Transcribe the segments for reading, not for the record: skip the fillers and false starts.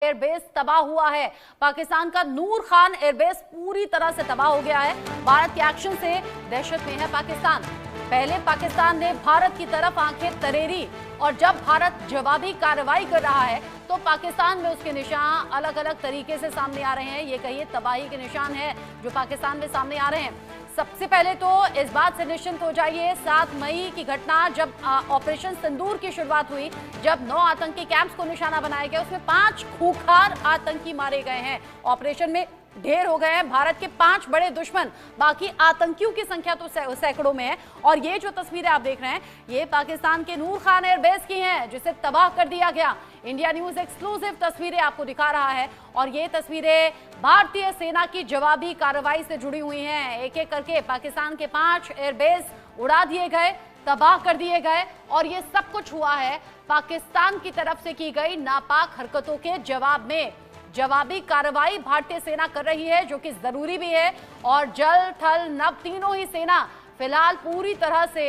Airbase तबाह हुआ है। पाकिस्तान का नूर खान एयरबेस पूरी तरह से तबाह हो गया है। भारत के एक्शन से दहशत में है पाकिस्तान। पहले पाकिस्तान ने भारत की तरफ आंखें तरेरी और जब भारत जवाबी कार्रवाई कर रहा है तो पाकिस्तान में उसके निशान अलग अलग तरीके से सामने आ रहे हैं। ये कहिए तबाही के निशान है जो पाकिस्तान में सामने आ रहे हैं। सबसे पहले तो इस बात से निश्चिंत हो जाइए, 7 मई की घटना जब ऑपरेशन सिंदूर की शुरुआत हुई, जब 9 आतंकी कैंप्स को निशाना बनाया गया, उसमें 5 खूंखार आतंकी मारे गए हैं। ऑपरेशन में ढेर हो गए हैं भारत के 5 बड़े दुश्मन, बाकी आतंकियों की संख्या तो सैकड़ों में है। और ये जो तस्वीरें आप देख रहे हैं ये पाकिस्तान के नूर खान एयरबेस की हैं जिसे तबाह कर दिया गया। इंडिया न्यूज एक्सक्लूसिव तस्वीरें आपको दिखा रहा है और ये तस्वीरें भारतीय सेना की जवाबी कार्रवाई से जुड़ी हुई हैं। एक एक करके पाकिस्तान के 5 एयरबेस उड़ा दिए गए, तबाह कर दिए गए और ये सब कुछ हुआ है पाकिस्तान की तरफ से की गई नापाक हरकतों के जवाब में। जवाबी कार्रवाई भारतीय सेना कर रही है जो कि जरूरी भी है और जल थल नभ तीनों ही सेना फिलहाल पूरी तरह से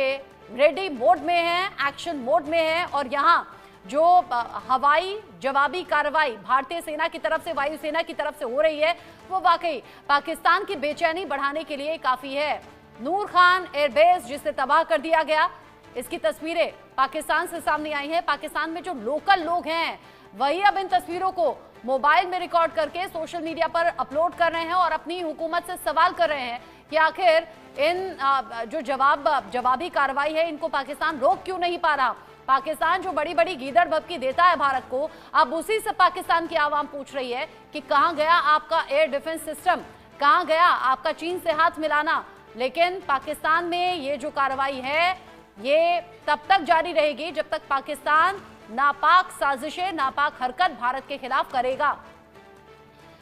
रेडी मोड में है, एक्शन मोड में है। और यहाँ जो हवाई जवाबी कार्रवाई भारतीय सेना की तरफ से वायुसेना की तरफ से हो रही है वो वाकई पाकिस्तान की बेचैनी बढ़ाने के लिए काफी है। नूर खान एयरबेस जिसे तबाह कर दिया गया, इसकी तस्वीरें पाकिस्तान से सामने आई हैं। पाकिस्तान में जो लोकल लोग हैं वही अब इन तस्वीरों को मोबाइल में रिकॉर्ड करके सोशल मीडिया पर अपलोड कर रहे हैं और अपनी हुकूमत से सवाल कर रहे हैं कि आखिर इन जो जवाबी कार्रवाई है इनको पाकिस्तान रोक क्यों नहीं पा रहा। पाकिस्तान जो बड़ी बड़ी गीदड़ भभकी देता है भारत को, अब उसी से पाकिस्तान की आवाम पूछ रही है कि कहां गया आपका एयर डिफेंस सिस्टम, कहां गया आपका चीन से हाथ मिलाना। लेकिन पाकिस्तान में ये जो कार्रवाई है ये तब तक जारी रहेगी जब तक पाकिस्तान नापाक साजिशें, नापाक हरकत भारत के खिलाफ करेगा।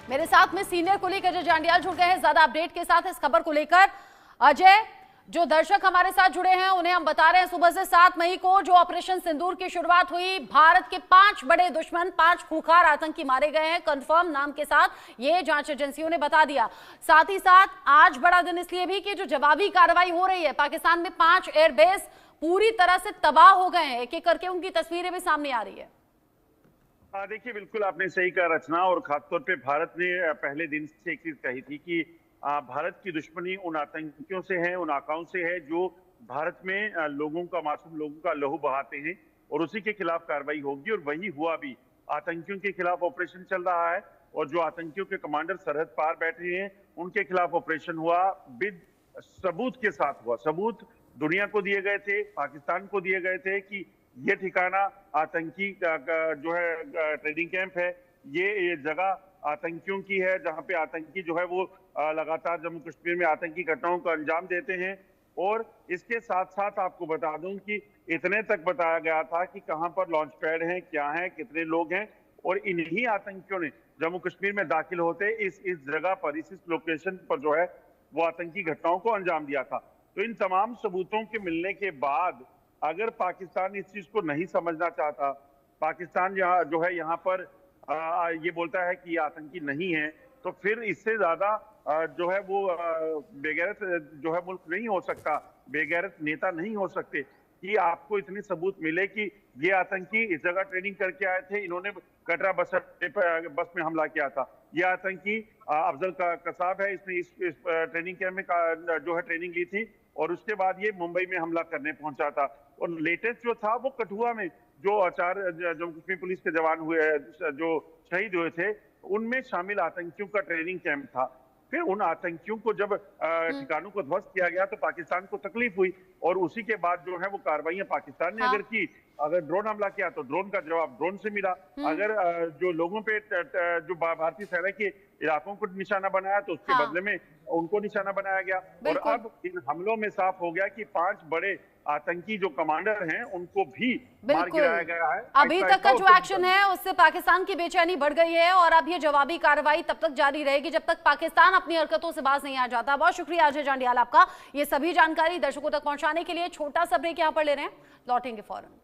मेरे साथ में सीनियर कुलीग अजय जांडियाल जुड़ गए हैं ज्यादा अपडेट के साथ इस खबर को लेकर। अजय, जो दर्शक हमारे साथ जुड़े हैं उन्हें हम बता रहे हैं सुबह से 7 मई को जो ऑपरेशन सिंदूर की शुरुआत हुई, भारत के 5 बड़े दुश्मन, 5 खूंखार आतंकी मारे गए हैं कंफर्म नाम के साथ, ये जांच एजेंसियों ने बता दिया। साथ ही साथ आज बड़ा दिन इसलिए भी कि जो जवाबी कार्रवाई हो रही है, पाकिस्तान में 5 एयरबेस पूरी तरह से तबाह हो गए हैं, एक एक करके उनकी तस्वीरें भी सामने आ रही है। देखिए, बिल्कुल आपने सही कहा रचना, और खासतौर पे भारत ने पहले दिन से एक चीज कही थी कि भारत की दुश्मनी उन आतंकियों से है, उन आकाओं से है जो भारत में मासूम लोगों का लहू बहाते हैं और उसी के खिलाफ कार्रवाई होगी। और वही हुआ भी, आतंकियों के खिलाफ ऑपरेशन चल रहा है और जो आतंकियों के कमांडर सरहद पार बैठे हैं उनके खिलाफ ऑपरेशन हुआ, विद सबूत के साथ हुआ। सबूत दुनिया को दिए गए थे, पाकिस्तान को दिए गए थे कि ये ठिकाना आतंकी जो है ट्रेडिंग कैंप है, ये जगह आतंकियों की है जहां पे आतंकी जो है वो लगातार जम्मू कश्मीर में आतंकी घटनाओं को अंजाम देते हैं। और इसके साथ साथ आपको बता दूं कि इतने तक बताया गया था कि कहां पर लॉन्च पैड हैं, क्या है, कितने लोग हैं, और इन्हीं आतंकियों ने जम्मू कश्मीर में दाखिल होते इस जगह पर, इस लोकेशन पर जो है वो आतंकी घटनाओं को अंजाम दिया था। तो इन तमाम सबूतों के मिलने के बाद अगर पाकिस्तान इस चीज को नहीं समझना चाहता, पाकिस्तान जो है यहाँ पर ये बोलता है कि ये आतंकी नहीं है, तो फिर इससे ज्यादा जो है वो बेगैरत जो है मुल्क नहीं हो सकता, बेगैरत नेता नहीं हो सकते कि आपको इतने सबूत मिले कि ये आतंकी इस जगह ट्रेनिंग करके आए थे, इन्होंने कटरा बस में हमला किया था। ये आतंकी अफजल कसाब है, इसने इस ट्रेनिंग कैंप में जो है ट्रेनिंग ली थी और उसके बाद ये मुंबई में हमला करने पहुंचा था। और लेटेस्ट जो था वो कठुआ में जो 4 जम्मू कश्मीर पुलिस के जवान हुए, जो शहीद हुए थे, उनमें शामिल आतंकियों का ट्रेनिंग कैंप था। फिर उन आतंकियों को जब ठिकानों को ध्वस्त किया गया तो पाकिस्तान को तकलीफ हुई और उसी के बाद जो है वो कार्रवाइयां पाकिस्तान ने अगर की, अगर ड्रोन हमला किया तो ड्रोन का जवाब ड्रोन से मिला, अगर जो लोगों पे जो भारतीय सेना के इलाकों को निशाना बनाया तो उसके बदले में उनको निशाना बनाया गया। और अब इन हमलों में साफ हो गया कि 5 बड़े आतंकी जो कमांडर हैं उनको भी मार गिराया गया है। अभी तक का जो एक्शन है उससे पाकिस्तान की बेचैनी बढ़ गई है और अब ये जवाबी कार्रवाई तब तक जारी रहेगी जब तक पाकिस्तान अपनी हरकतों से बाज नहीं आ जाता। बहुत शुक्रिया अजय जांडियाल आपका ये सभी जानकारी दर्शकों तक पहुंचाने के लिए। छोटा सा ब्रेक यहाँ पर ले रहे हैं, लौटेंगे फौरन।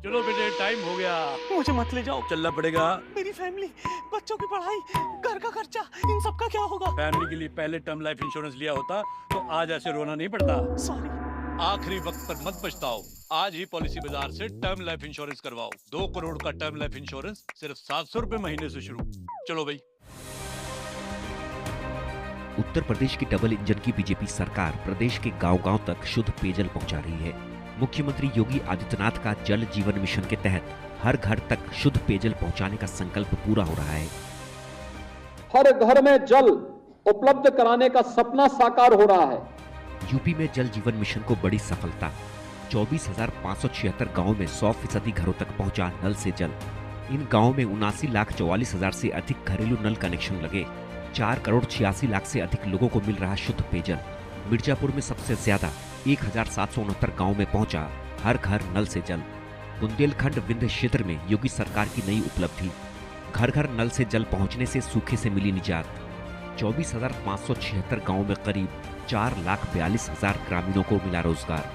चलो बेटे, टाइम हो गया। मुझे मत ले जाओ। चलना पड़ेगा। मेरी फैमिली, बच्चों की पढ़ाई, घर का खर्चा, इन सब का क्या होगा? फैमिली के लिए पहले टर्म लाइफ इंश्योरेंस लिया होता तो आज ऐसे रोना नहीं पड़ता। सॉरी। आखिरी वक्त पर मत पछताओ, आज ही पॉलिसी बाजार से टर्म लाइफ इंश्योरेंस करवाओ। 2 करोड़ का टर्म लाइफ इंश्योरेंस सिर्फ 700 रुपए महीने से शुरू। चलो भाई। उत्तर प्रदेश की डबल इंजन की बीजेपी सरकार प्रदेश के गांव-गांव तक शुद्ध पेयजल पहुंचा रही है। मुख्यमंत्री योगी आदित्यनाथ का जल जीवन मिशन के तहत हर घर तक शुद्ध पेयजल पहुंचाने का संकल्प पूरा हो रहा है। हर घर में जल उपलब्ध कराने का सपना साकार हो रहा है। यूपी में जल जीवन मिशन को बड़ी सफलता। 24,576 गाँव में 100% घरों तक पहुंचा नल से जल। इन गाँव में 79,44,000 से अधिक घरेलू नल कनेक्शन लगे। 4 करोड़ 86 लाख से अधिक लोगों को मिल रहा शुद्ध पेयजल। मिर्जापुर में सबसे ज्यादा 1,769 गाँव में पहुंचा हर घर नल से जल। बुंदेलखंड विंध्य क्षेत्र में योगी सरकार की नई उपलब्धि, घर घर नल से जल पहुंचने से सूखे से मिली निजात। 24,576 गाँव में करीब 4,42,000 ग्रामीणों को मिला रोजगार।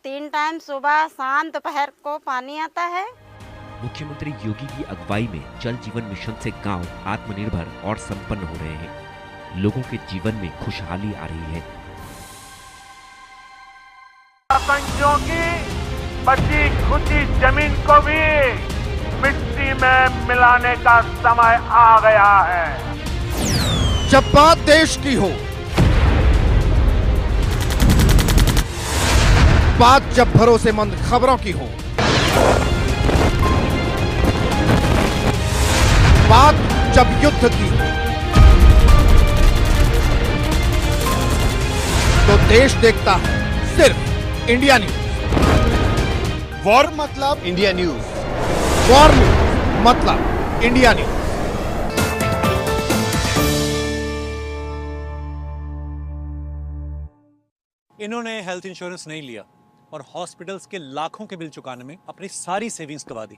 3 टाइम सुबह शाम दोपहर को पानी आता है। मुख्यमंत्री योगी की अगुवाई में जल जीवन मिशन से गांव आत्मनिर्भर और संपन्न हो रहे हैं। लोगों के जीवन में खुशहाली आ रही है। सरपंचों की बची खुची जमीन को भी मिट्टी में मिलाने का समय आ गया है। जब बात देश की हो, बात जब भरोसेमंद खबरों की हो, बात जब युद्ध की हो, तो देश देखता है सिर्फ इंडिया न्यूज। वॉर मतलब इंडिया न्यूज, वॉर न्यूज मतलब इंडिया न्यूज। इन्होंने हेल्थ इंश्योरेंस नहीं लिया और हॉस्पिटल्स के लाखों के बिल चुकाने में अपनी सारी सेविंग्स गवा दी।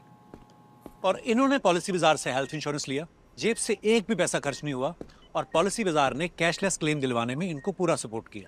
और इन्होंने पॉलिसी बाजार से हेल्थ इंश्योरेंस लिया, जेब से एक भी पैसा खर्च नहीं हुआ और पॉलिसी बाजार ने कैशलेस क्लेम दिलवाने में इनको पूरा सपोर्ट किया।